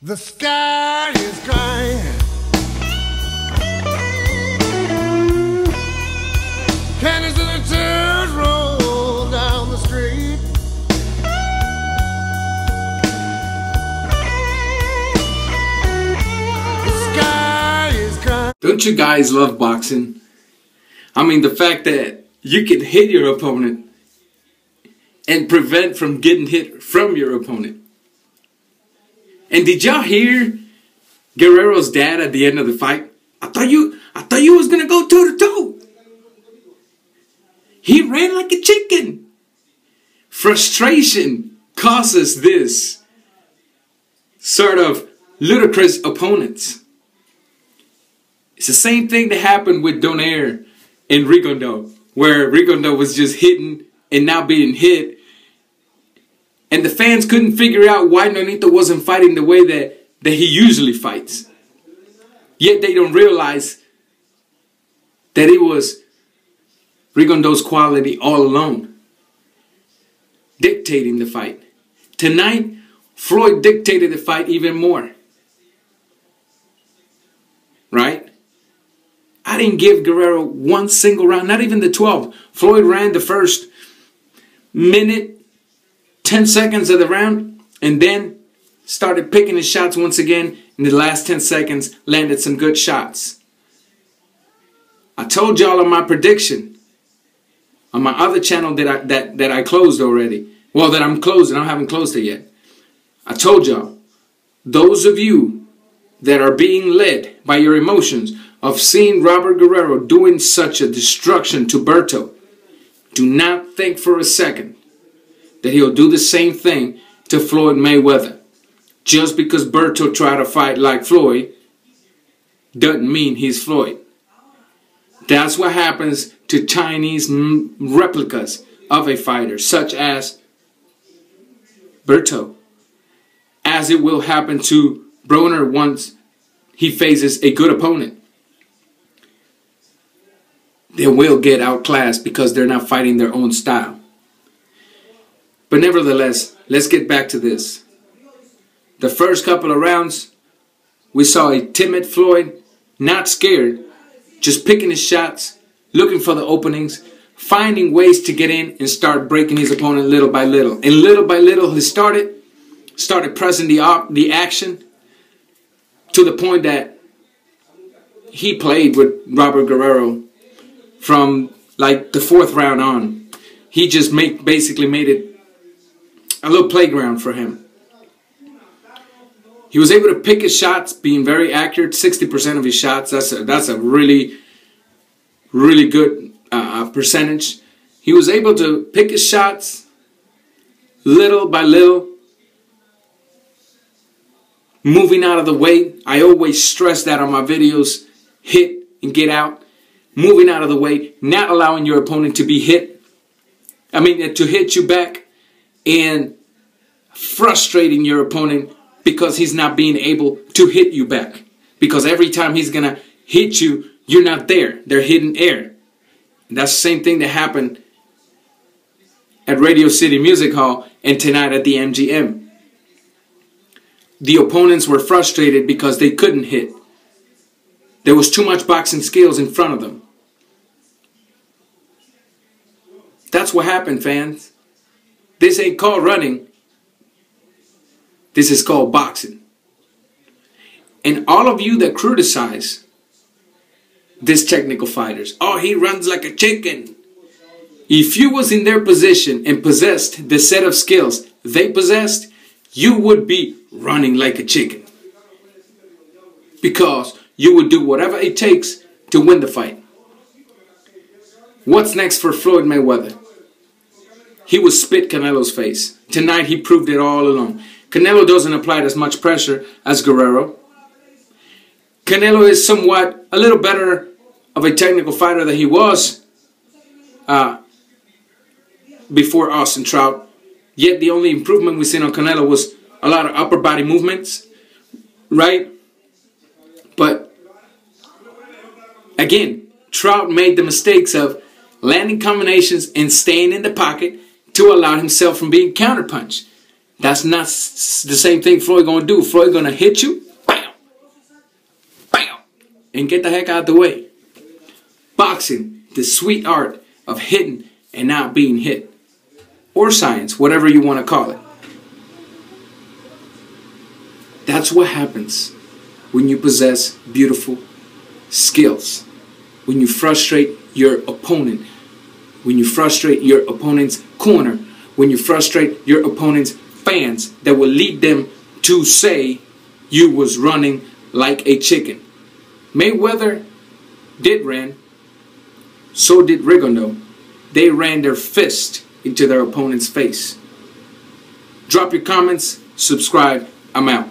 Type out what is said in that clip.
The sky is crying. Cannons and tears roll down the street. The sky is crying. Don't you guys love boxing? I mean, the fact that you can hit your opponent and prevent from getting hit from your opponent. And did y'all hear Guerrero's dad at the end of the fight? I thought you was gonna go toe to toe. He ran like a chicken. Frustration causes this sort of ludicrous opponents. It's the same thing that happened with Donaire and Rigondeaux, where Rigondeaux was just hitting and not being hit. And the fans couldn't figure out why Nonito wasn't fighting the way that he usually fights. Yet they don't realize that it was Rigondeaux's quality all alone dictating the fight. Tonight, Floyd dictated the fight even more. Right? I didn't give Guerrero one single round, not even the 12. Floyd ran the first minute, 10 seconds of the round, and then started picking his shots once again. In the last 10 seconds, landed some good shots. I told y'all on my prediction on my other channel that I closed already. Well, that I'm closing. I haven't closed it yet. I told y'all, those of you that are being led by your emotions of seeing Robert Guerrero doing such a destruction to Berto, do not think for a second that he'll do the same thing to Floyd Mayweather. Just because Berto tried to fight like Floyd doesn't mean he's Floyd. That's what happens to Chinese replicas of a fighter, such as Berto. As it will happen to Broner once he faces a good opponent. They will get outclassed because they're not fighting their own style. But nevertheless, let's get back to this. The first couple of rounds, we saw a timid Floyd, not scared, just picking his shots, looking for the openings, finding ways to get in and start breaking his opponent little by little. And little by little, he started pressing the action to the point that he played with Robert Guerrero from like the fourth round on. He just basically made it a little playground for him. He was able to pick his shots, being very accurate, 60% of his shots. That's a really, really good percentage. He was able to pick his shots little by little, moving out of the way. I always stress that on my videos. Hit and get out. Moving out of the way, not allowing your opponent to be hit. To hit you back. And frustrating your opponent because he's not being able to hit you back. Because every time he's going to hit you, you're not there. They're hitting air. And that's the same thing that happened at Radio City Music Hall and tonight at the MGM. The opponents were frustrated because they couldn't hit. There was too much boxing skills in front of them. That's what happened, fans. This ain't called running. This is called boxing. And all of you that criticize these technical fighters, oh, he runs like a chicken. If you was in their position and possessed the set of skills they possessed, you would be running like a chicken. Because you would do whatever it takes to win the fight. What's next for Floyd Mayweather? He would spit Canelo's face. Tonight he proved it all along. Canelo doesn't apply as much pressure as Guerrero. Canelo is somewhat a little better of a technical fighter than he was before Austin Trout. Yet the only improvement we've seen on Canelo was a lot of upper body movements. Right? But again, Trout made the mistakes of landing combinations and staying in the pocket to allow himself from being counterpunched. That's not the same thing Floyd gonna do. Floyd gonna hit you, bam, bam, and get the heck out of the way. Boxing, the sweet art of hitting and not being hit. Or science, whatever you want to call it. That's what happens when you possess beautiful skills. When you frustrate your opponent. When you frustrate your opponent's corner. When you frustrate your opponent's fans that will lead them to say you was running like a chicken. Mayweather did run. So did Rigondeaux. They ran their fist into their opponent's face. Drop your comments. Subscribe. I'm out.